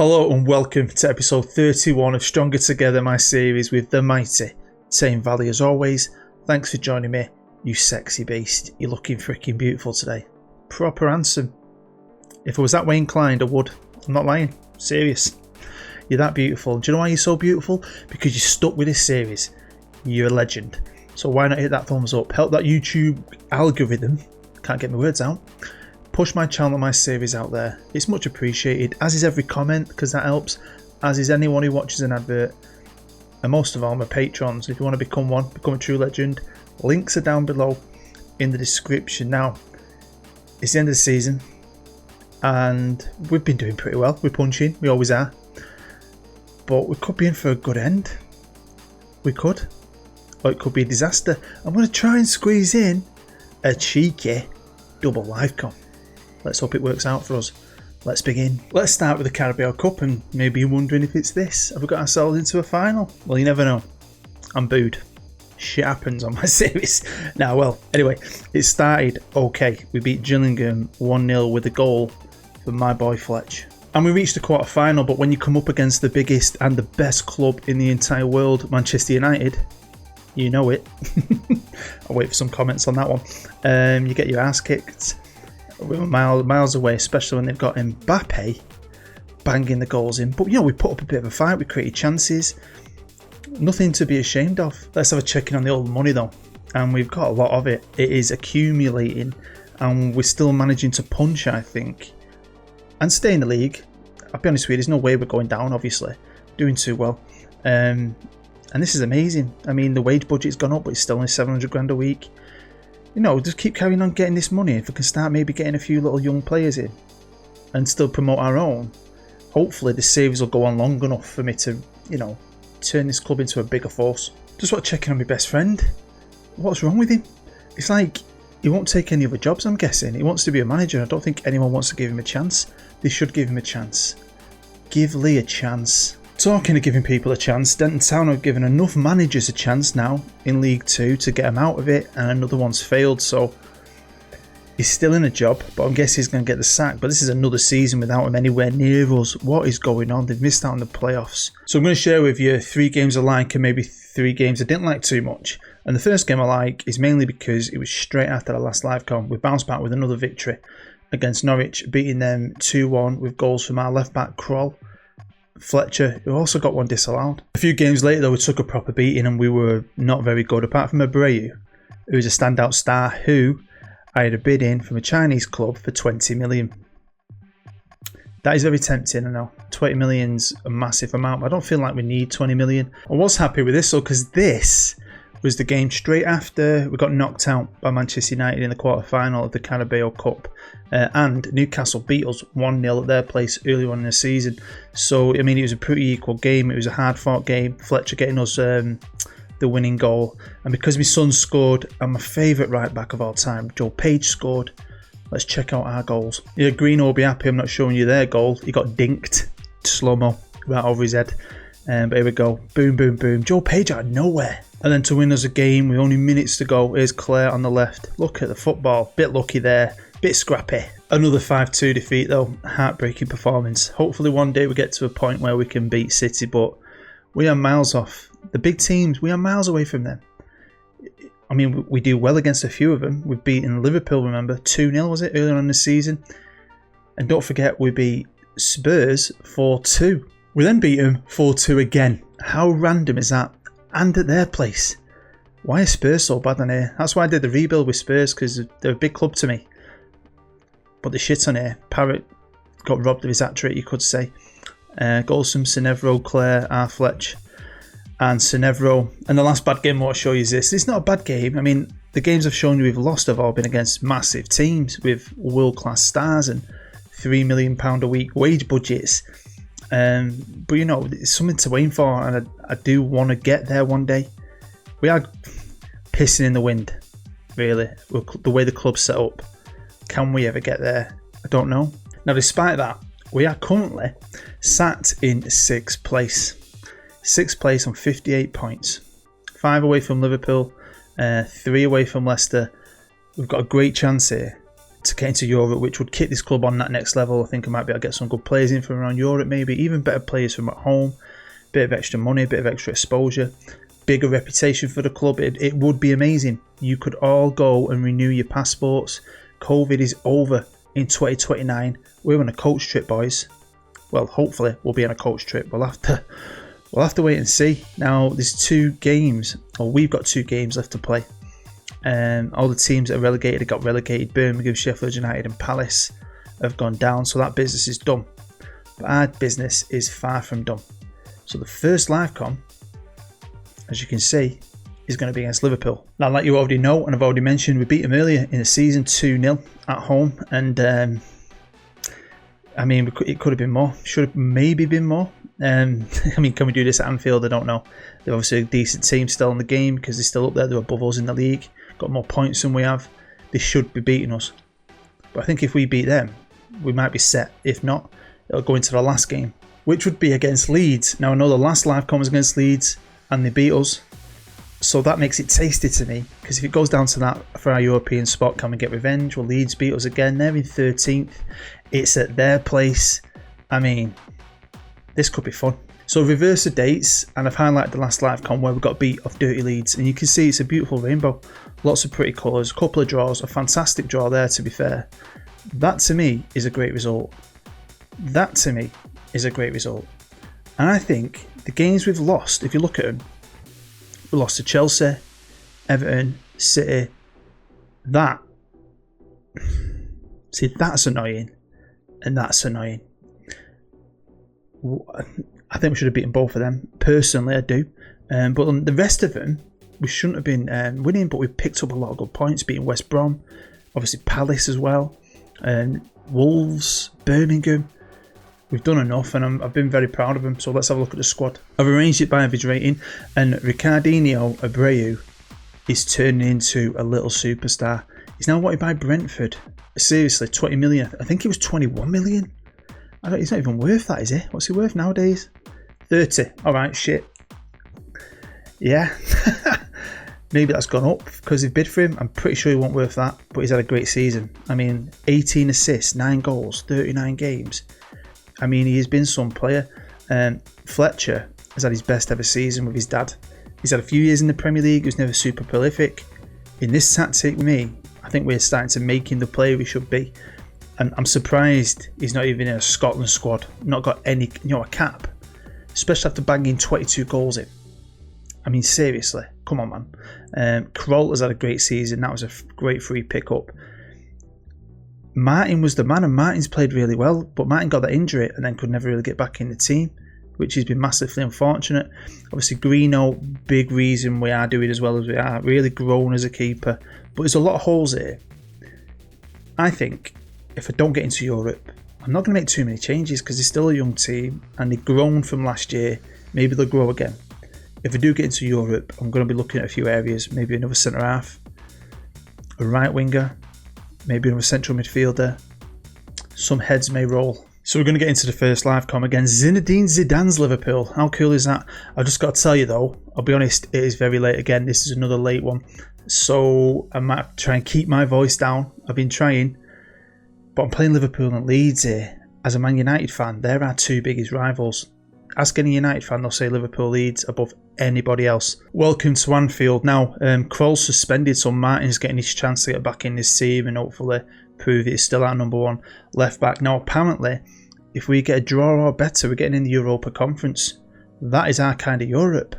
Hello and welcome to episode 31 of Stronger Together, my series with the mighty Tame Valley. As always, thanks for joining me, you sexy beast. You're looking freaking beautiful today. Proper handsome. If I was that way inclined, I would. I'm not lying. Serious. You're that beautiful. Do you know why you're so beautiful? Because you're stuck with this series. You're a legend. So why not hit that thumbs up? Help that YouTube algorithm. Can't get my words out. Push my channel and my series out there. It's much appreciated, as is every comment, because that helps, as is anyone who watches an advert, and most of all my patrons. If you want to become one, become a true legend, links are down below in the description. Now, it's the end of the season and we've been doing pretty well. We're punching, we always are, but we could be in for a good end. We could, or it could be a disaster. I'm going to try and squeeze in a cheeky double live comp. Let's hope it works out for us. Let's begin. Let's start with the Carabao Cup, and maybe you're wondering if it's this. Have we got ourselves into a final? Well, you never know. I'm booed. Shit happens on my series. Now, well, anyway, it started okay. We beat Gillingham 1-0 with a goal from my boy Fletch. And we reached the quarter final, but when you come up against the biggest and the best club in the entire world, Manchester United, you know it. I'll wait for some comments on that one. You get your ass kicked. We were miles away, especially when they've got Mbappe banging the goals in. But, you know, we put up a bit of a fight. We created chances. Nothing to be ashamed of. Let's have a check in on the old money, though. And we've got a lot of it. It is accumulating. And we're still managing to punch, I think. And stay in the league. I'll be honest with you, there's no way we're going down, obviously. Doing too well. And this is amazing. I mean, the wage budget's gone up, but it's still only 700 grand a week. You know, just keep carrying on getting this money. If we can start maybe getting a few little young players in and still promote our own, hopefully the series will go on long enough for me to, you know, turn this club into a bigger force. Just want to check in on my best friend. What's wrong with him? It's like he won't take any other jobs, I'm guessing. He wants to be a manager. I don't think anyone wants to give him a chance. They should give him a chance. Give Lee a chance. Talking of giving people a chance, Denton Town have given enough managers a chance now in League 2 to get him out of it, and another one's failed, so he's still in a job, but I'm guessing he's going to get the sack. But this is another season without him anywhere near us. What is going on? They've missed out on the playoffs. So I'm going to share with you 3 games I like and maybe 3 games I didn't like too much. And the first game I like is mainly because it was straight after the last live com. We bounced back with another victory against Norwich, beating them 2-1 with goals from our left back Kroll, Fletcher, who also got one disallowed. A few games later though, we took a proper beating and we were not very good, apart from Abreu, who was a standout star who I had a bid in from a Chinese club for 20 million. That is very tempting, I know. 20 million's a massive amount, but I don't feel like we need 20 million. I was happy with this though, because this was the game straight after we got knocked out by Manchester United in the quarter-final of the Carabao Cup. And Newcastle beat us 1-0 at their place early on in the season. So, I mean, it was a pretty equal game. It was a hard-fought game. Fletcher getting us the winning goal. And because my son scored, and my favourite right-back of all time, Joe Page, scored, let's check out our goals. Yeah, Green will be happy I'm not showing you their goal. He got dinked, slow-mo, right over his head. But here we go. Boom, boom, boom. Joe Page out of nowhere. And then to win us a game with only minutes to go, here's Claire on the left. Look at the football. Bit lucky there. Bit scrappy. Another 5-2 defeat though. Heartbreaking performance. Hopefully one day we get to a point where we can beat City, but we are miles off. The big teams, we are miles away from them. I mean, we do well against a few of them. We've beaten Liverpool, remember? 2-0 was it, earlier on in the season? And don't forget, we beat Spurs 4-2. We then beat them 4-2 again. How random is that? And at their place. Why are Spurs so bad on here? That's why I did the rebuild with Spurs, because they're a big club to me. But the shit on here. Parrott got robbed of his hat-trick, you could say. Goals from Sinevro, Claire, Fletch, and Sinevro. And the last bad game I want to show you is this. It's not a bad game. I mean, the games I've shown you we've lost have all been against massive teams with world-class stars and £3 million a week wage budgets. But you know, it's something to aim for, and I do want to get there one day. We are pissing in the wind, really, the way the club's set up. Can we ever get there? I don't know. Now, despite that, we are currently sat in 6th place. 6th place on 58 points. 5 away from Liverpool, 3 away from Leicester. We've got a great chance here to get into Europe, which would kick this club on that next level. I think I might be able to get some good players in from around Europe, maybe even better players from at home, bit of extra money, bit of extra exposure, bigger reputation for the club. It would be amazing. You could all go and renew your passports. COVID is over in 2029. We're on a coach trip, boys. Well, hopefully we'll be on a coach trip. We'll have to wait and see. Now there's 2 games, or we've got 2 games left to play. All the teams that are relegated have got relegated. Birmingham, Sheffield United and Palace have gone down, so that business is done. But our business is far from done. So the first live com, as you can see, is going to be against Liverpool. Now, like you already know, and I've already mentioned, we beat them earlier in the season 2-0 at home, and I mean, it could have been more. Should have maybe been more. I mean, can we do this at Anfield? I don't know. They're obviously a decent team still in the game because they're still up there. They're above us in the league. Got more points than we have. They should be beating us. But I think if we beat them, we might be set. If not, it'll go into the last game, which would be against Leeds. Now, I know the last live com was against Leeds and they beat us. So that makes it tasty to me, because if it goes down to that for our European spot, can we get revenge? Will Leeds beat us again? They're in 13th. It's at their place. I mean, this could be fun. So reverse the dates, and I've highlighted the last live com where we got beat off Dirty Leeds, and you can see it's a beautiful rainbow. Lots of pretty colours, a couple of draws, a fantastic draw there to be fair. That to me is a great result. That to me is a great result. And I think the games we've lost, if you look at them, we lost to Chelsea, Everton, City. See, that's annoying. And that's annoying. I think we should have beaten both of them. Personally, I do. But on the rest of them, we shouldn't have been winning, but we picked up a lot of good points, beating West Brom, obviously Palace as well, Wolves, Birmingham. We've done enough, and I've been very proud of them. So let's have a look at the squad. I've arranged it by average rating, and Ricardinho Abreu is turning into a little superstar. He's now wanted by Brentford. Seriously, 20 million. I think it was 21 million. He's not even worth that, is he? What's he worth nowadays? 30. Alright, shit. Yeah. Maybe that's gone up because they've bid for him. I'm pretty sure he won't worth that, but he's had a great season. I mean, 18 assists, 9 goals, 39 games. I mean, he has been some player. Fletcher has had his best ever season with his dad. He's had a few years in the Premier League. He was never super prolific. In this tactic, with me, I think we're starting to make him the player we should be. And I'm surprised he's not even in a Scotland squad. Not got any, a cap. Especially after banging 22 goals in. I mean, seriously, come on, man. Kroll has had a great season. That was a great free pick-up. Martin was the man, and Martin's played really well, but Martin got that injury and then could never really get back in the team, which has been massively unfortunate. Obviously, Greeno, big reason we are doing as well as we are. Really grown as a keeper, but there's a lot of holes here. I think if I don't get into Europe, I'm not going to make too many changes because it's still a young team and they've grown from last year. Maybe they'll grow again. If I do get into Europe, I'm going to be looking at a few areas. Maybe another centre half, a right winger, maybe another central midfielder. Some heads may roll. So we're going to get into the first live com against Zinedine Zidane's Liverpool. How cool is that? I've just got to tell you though, I'll be honest, it is very late again. This is another late one. So I might try and keep my voice down. I've been trying. But I'm playing Liverpool and Leeds here. As a Man United fan, they're our 2 biggest rivals. Ask any United fan, they'll say Liverpool Leeds above anybody else. Welcome to Anfield. Now, Kroll's suspended, so Martin's getting his chance to get back in this team and hopefully prove he's still our number 1 left back. Now, apparently, if we get a draw or better, we're getting in the Europa Conference. That is our kind of Europe.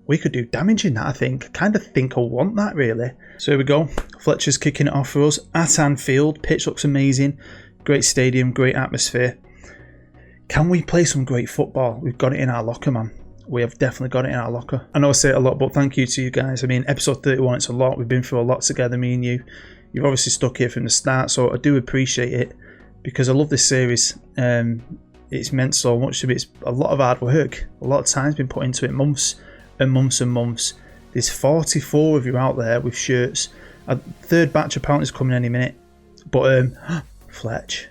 We could do damage in that, I think. I kind of think I want that, really. So here we go. Fletcher's kicking it off for us at Anfield. Pitch looks amazing. Great stadium, great atmosphere. Can we play some great football? We've got it in our locker, man. We have definitely got it in our locker. I know I say it a lot, but thank you to you guys. I mean, episode 31, it's a lot. We've been through a lot together, me and you. You've obviously stuck here from the start, so I do appreciate it because I love this series. It's meant so much to me. It's a lot of hard work. A lot of time's been put into it. Months and months and months. There's 44 of you out there with shirts. A third batch apparently is coming any minute. But, Fletch.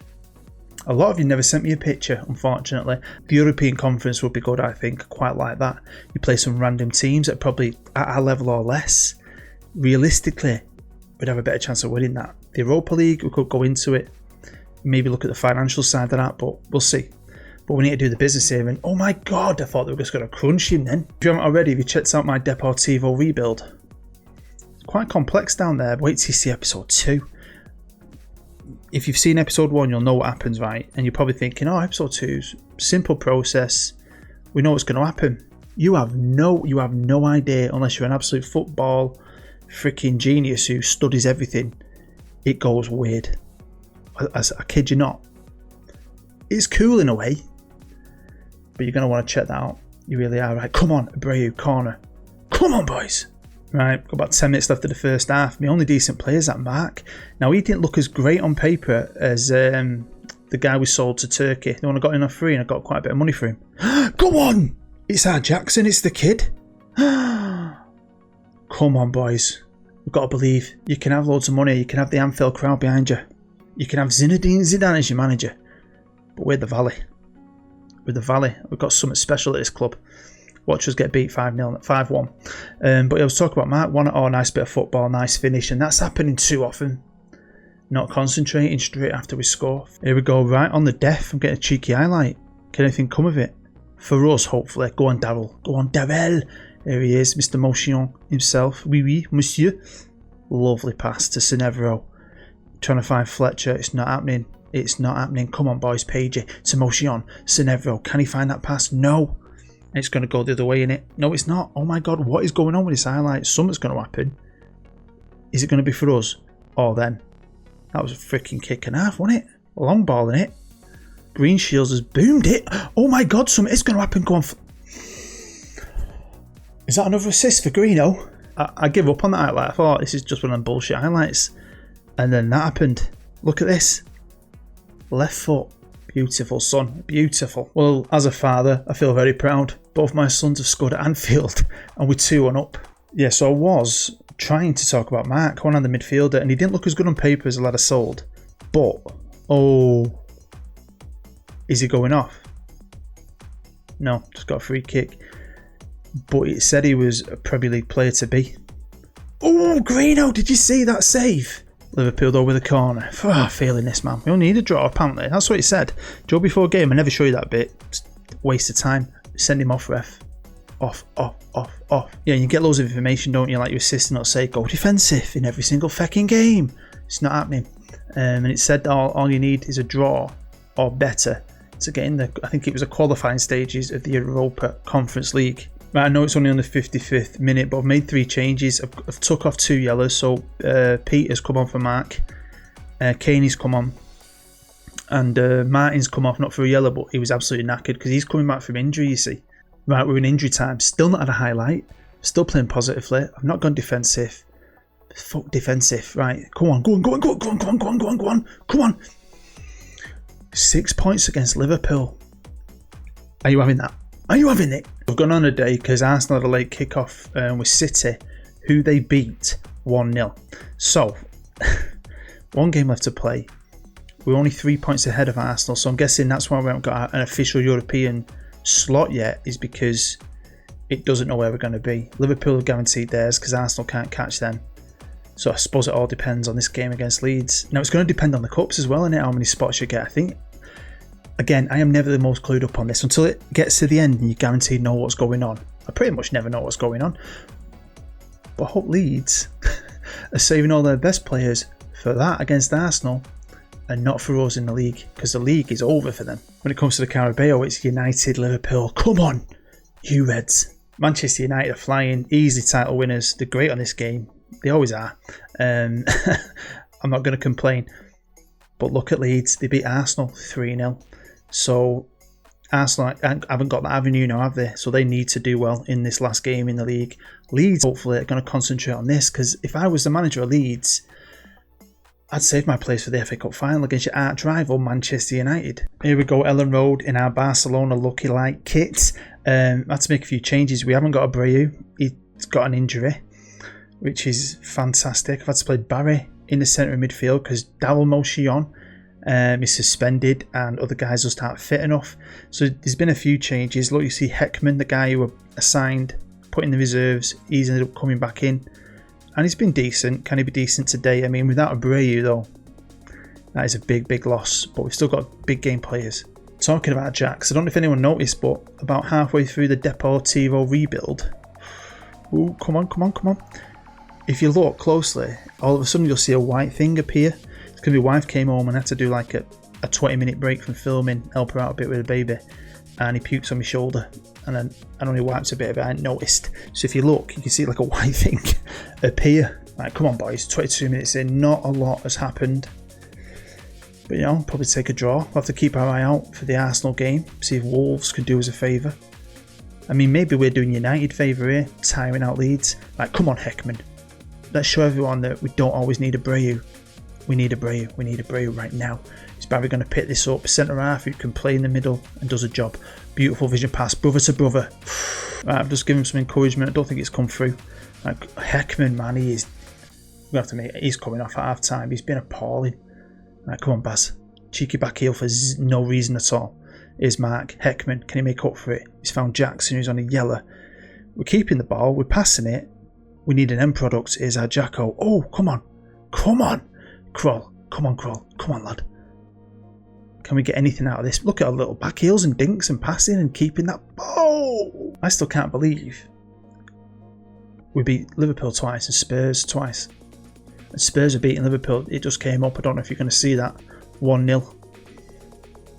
A lot of you never sent me a picture, unfortunately. The European Conference would be good, I think. Quite like that. You play some random teams that are probably at our level or less. Realistically, we'd have a better chance of winning that. the Europa League, we could go into it, maybe look at the financial side of that, but we'll see. But we need to do the business here, and oh my god, I thought they were just going to crunch him then. If you haven't already, if you checked out my Deportivo rebuild, it's quite complex down there. Wait till you see episode 2. If you've seen episode 1, you'll know what happens, right? And you're probably thinking, oh, episode 2's simple process. We know what's going to happen. You have no idea, unless you're an absolute football freaking genius who studies everything. It goes weird. I kid you not. It's cool in a way, but you're going to want to check that out. You really are. Right, come on, Abreu, corner. Come on, boys. Right, got about 10 minutes left of the first half. My only decent player is that Mark. Now, he didn't look as great on paper as the guy we sold to Turkey. The one I got in on free, and I got quite a bit of money for him. Go on! It's our Jackson, it's the kid. Come on, boys. We've got to believe. You can have loads of money. You can have the Anfield crowd behind you. You can have Zinedine Zidane as your manager. But we're the Valley. We're the Valley. We've got something special at this club. Watch us get beat 5-0, 5-1. But I was talking about Mark. Nice bit of football, nice finish. And that's happening too often. Not concentrating straight after we score. Here we go, right on the death. I'm getting a cheeky highlight. Can anything come of it? For us, hopefully. Go on, Darrell. Go on, Darrell. There he is, Mr. Motion himself. Oui, monsieur. Lovely pass to Cenevro. Trying to find Fletcher. It's not happening. It's not happening. Come on, boys. Pagey to Motion. Cenevro. Can he find that pass? No. It's going to go the other way, innit? No, it's not. Oh my god, what is going on with this highlight? Something's going to happen. Is it going to be for us? Or them? That was a freaking kick and a half, wasn't it? A long ball, innit? Green Shields has boomed it. Oh my god, something is going to happen. Go on. Is that another assist for Greeno? I give up on that highlight. I thought this is just one of them bullshit highlights. And then that happened. Look at this. Left foot. Beautiful, son. Beautiful. Well, as a father, I feel very proud. Both my sons have scored at Anfield, and we're 2-1 up. Yeah, so I was trying to talk about Mark, one on the midfielder, and he didn't look as good on paper as the lad I sold. But, oh, is he going off? No, just got a free kick. But it said he was a Premier League player to be. Oh, Greeno, did you see that save? Liverpool though with a corner. Feeling this, man. We only need a draw, apparently. That's what he said. Joe before game, I never show you that bit. Just waste of time. Send him off, ref. Off. Yeah, you get loads of information, don't you? Like your assistant will say, go defensive in every single fucking game. It's not happening. And it said all you need is a draw or better to get in the, I think it was the qualifying stages of the Europa Conference League. Right, I know it's only on the 55th minute, but I've made 3 changes. I've took off 2 yellows, so Peter's come on for Mark, Kaney's come on, and Martin's come off, not for a yellow, but he was absolutely knackered because he's coming back from injury, you see. Right, we're in injury time, still not had a highlight, still playing positively. I've not gone defensive. Fuck defensive, right, go on. Come on. 6 points against Liverpool. Are you having that? Are you having it? We've gone on a day because Arsenal had a late kick-off with City, who they beat 1-0. So, one game left to play. We're only 3 points ahead of Arsenal, so I'm guessing that's why we haven't got an official European slot yet, is because it doesn't know where we're going to be. Liverpool have guaranteed theirs because Arsenal can't catch them. So I suppose it all depends on this game against Leeds. Now, it's going to depend on the cups as well, innit? How many spots you get, I think. Again, I am never the most clued up on this. Until it gets to the end and you guaranteed know what's going on. I pretty much never know what's going on. But I hope Leeds are saving all their best players for that against Arsenal and not for us in the league, because the league is over for them. When it comes to the Carabao, it's United, Liverpool. Come on, you Reds. Manchester United are flying, easy title winners. They're great on this game. They always are. I'm not going to complain. But look at Leeds. They beat Arsenal 3-0. So Arsenal haven't got that avenue now, have they? So they need to do well in this last game in the league. Leeds hopefully are going to concentrate on this, because if I was the manager of Leeds, I'd save my place for the FA Cup final against your arch rival Manchester United. Here we go, Ellen Road in our Barcelona Lucky Light kit. I had to make a few changes. We haven't got Abreu. He's got an injury, which is fantastic. I've had to play Barry in the centre of midfield because Darrell Motion is suspended and other guys just aren't fit enough. So there's been a few changes. Look, you see Heckman, the guy who were assigned, put in the reserves, he's ended up coming back in. And he's been decent. Can he be decent today? I mean, without Abreu though, that is a big loss. But we've still got big game players. Talking about Jax, I don't know if anyone noticed, but about halfway through the Deportivo rebuild. Ooh, come on. If you look closely, all of a sudden you'll see a white thing appear. It's because my wife came home and had to do like a 20-minute break from filming, help her out a bit with the baby. And he puked on my shoulder. And then I only wiped a bit of it, I hadn't noticed. So if you look, you can see like a white thing appear. Right, come on boys, 22 minutes in, not a lot has happened. But you know, probably take a draw. We'll have to keep our eye out for the Arsenal game, see if Wolves can do us a favour. I mean, maybe we're doing United favour here, tiring out Leeds. Right, come on Heckman. Let's show everyone that we don't always need Abreu. We need Abreu right now. Is Barry going to pick this up? Centre half who can play in the middle and does a job. Beautiful vision pass, brother to brother. Right, I've just given him some encouragement. I don't think it's come through. Like, Heckman, man, he is. We have to admit, he's coming off at half time. He's been appalling. Right, come on, Baz. Cheeky back heel for no reason at all. Here's Mark. Heckman, can he make up for it? He's found Jackson, who's on a yellow. We're keeping the ball. We're passing it. We need an end product. Here's our Jacko. Oh, come on. Kroll. Come on, lad. Can we get anything out of this? Look at our little back heels and dinks and passing and keeping that ball. I still can't believe we beat Liverpool twice and Spurs twice. And Spurs are beating Liverpool. It just came up. I don't know if you're going to see that. 1-0.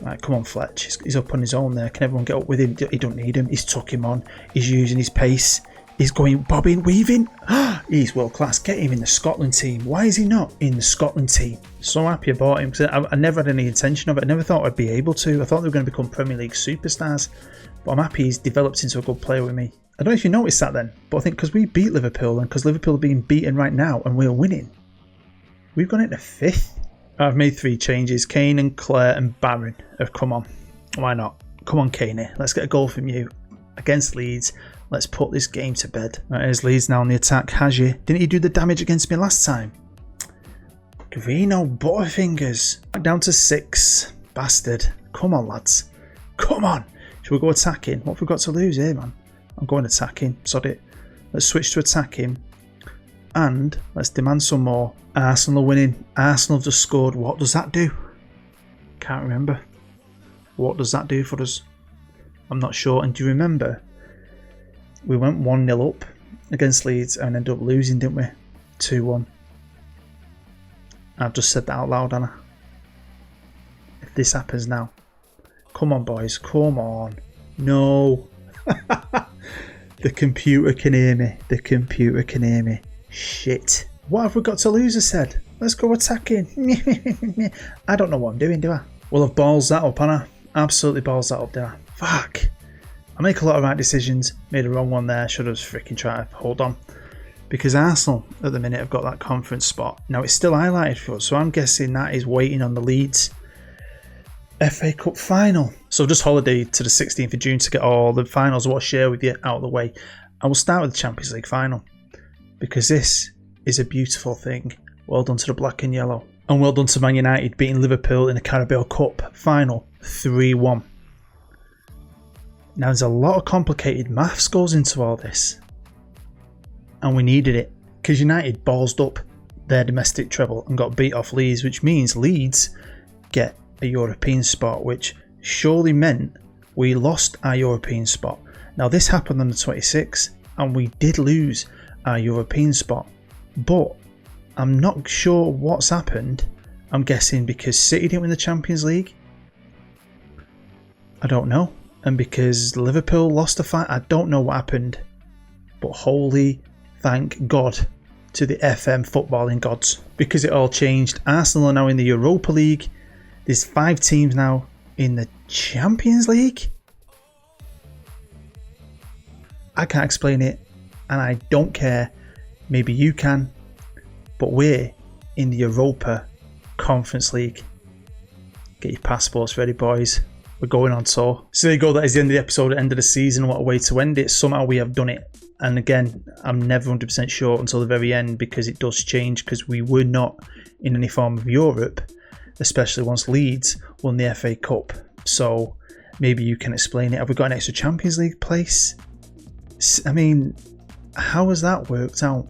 Right, come on, Fletch. He's up on his own there. Can everyone get up with him? He don't need him. He's tuck him on. He's using his pace. He's going bobbing, weaving. He's world class. Get him in the Scotland team. Why is he not in the Scotland team? So happy about him because I never had any intention of it. I never thought I'd be able to. I thought they were going to become Premier League superstars. But I'm happy he's developed into a good player with me. I don't know if you noticed that then, but I think because we beat Liverpool and because Liverpool are being beaten right now and we're winning, we've gone into 5th. I've made 3 changes. Kane and Claire and Barron have come on. Why not? Come on, Kane. Let's get a goal from you against Leeds. Let's put this game to bed. Right, here's Leeds now on the attack. Haji. Didn't he do the damage against me last time? Greeno Butterfingers. Back down to 6. Bastard. Come on, lads. Come on. Should we go attacking? What have we got to lose here, man? I'm going attacking. Sod it. Let's switch to attacking. And let's demand some more. Arsenal are winning. Arsenal have just scored. What does that do? Can't remember. What does that do for us? I'm not sure. And do you remember? We went 1-0 up against Leeds and ended up losing, didn't we? 2-1. I've just said that out loud, Anna. If this happens now. Come on, boys. Come on. No. The computer can hear me. The computer can hear me. Shit. What have we got to lose, I said? Let's go attacking. I don't know what I'm doing, do I? Well, I've balls that up, Anna. Absolutely balls that up, didn't I? Fuck. I make a lot of right decisions. Made a wrong one there. Should have freaking tried to hold on. Because Arsenal, at the minute, have got that conference spot. Now, it's still highlighted for us, so I'm guessing that is waiting on the Leeds FA Cup final. So just holiday to the 16th of June to get all the finals I want to share with you out of the way. I will start with the Champions League final. Because this is a beautiful thing. Well done to the black and yellow. And well done to Man United beating Liverpool in the Carabao Cup final 3-1. Now there's a lot of complicated maths goes into all this. And we needed it. Because United ballsed up their domestic treble and got beat off Leeds. Which means Leeds get a European spot. Which surely meant we lost our European spot. Now this happened on the 26th. And we did lose our European spot. But I'm not sure what's happened. I'm guessing because City didn't win the Champions League. I don't know. And because Liverpool lost a fight, I don't know what happened. But holy thank God to the FM footballing gods. Because it all changed. Arsenal are now in the Europa League. There's 5 teams now in the Champions League. I can't explain it. And I don't care. Maybe you can. But we're in the Europa Conference League. Get your passports ready, boys. We're going on tour. So there you go. That is the end of the episode. End of the season. What a way to end it. Somehow we have done it. And again, I'm never 100% sure until the very end because it does change because we were not in any form of Europe, especially once Leeds won the FA Cup. So maybe you can explain it. Have we got an extra Champions League place? I mean, how has that worked out?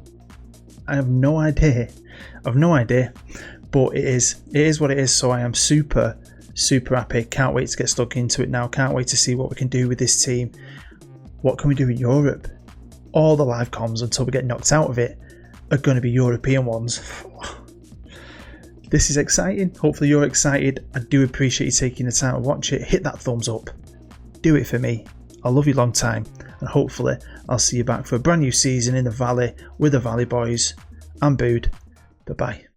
I have no idea. But it is what it is. So I am super happy. Can't wait to get stuck into it now. Can't wait to see what we can do with this team. What can we do in Europe? All the live comms until we get knocked out of it are going to be European ones. This is exciting. Hopefully you're excited. I do appreciate you taking the time to watch it. Hit that thumbs up. Do it for me. I love you long time. And hopefully I'll see you back for a brand new season in the Valley with the Valley Boys. I'm Bood. Bye-bye.